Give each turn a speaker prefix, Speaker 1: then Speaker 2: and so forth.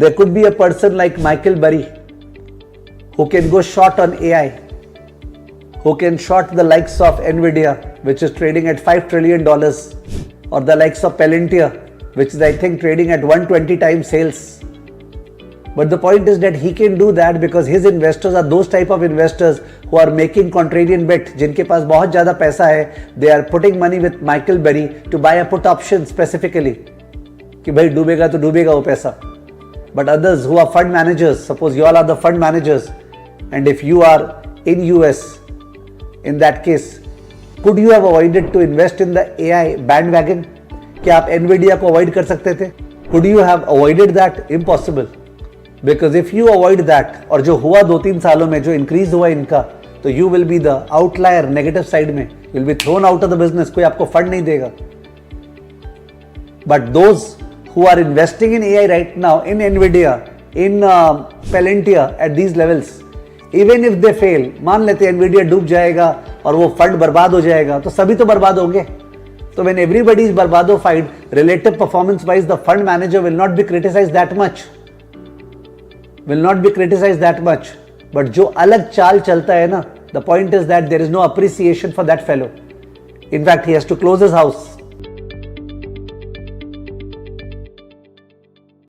Speaker 1: There could be a person like Michael Burry who can go short on AI, who can short the likes of Nvidia, which is trading at $5 trillion, or the likes of Palantir, which is I think trading at 120 times sales. But the point is that he can do that because his investors are those type of investors who are making contrarian bet, जिनके पास बहुत ज़्यादा पैसा है. They are putting money with Michael Burry to buy a put option specifically कि भाई डूबेगा तो डूबेगा वो पैसा. But others who are fund managers, suppose you all are the fund managers, and if you are in US, in that case, could you have avoided to invest in the AI bandwagon? क्या आप Nvidia को avoid कर सकते थे? Could you have avoided that? Impossible. Because if you avoid that, और जो हुआ 2-3 सालों में जो increase हुआ इनका, तो you will be the outlier negative side में. You will be thrown out of the business. कोई आपको fund नहीं देगा. But those who are investing in AI right now, in Nvidia, in Palantir at these levels, even if they fail, मान लेते हैं Nvidia डूब जाएगा और वो फंड बर्बाद हो जाएगा, तो सभी तो बर्बाद होंगे. So when everybody is barbadified, relative performance wise, the fund manager will not be criticized that much. But जो अलग चाल चलता है ना, the point is that there is no appreciation for that fellow. In fact, he has to close his house.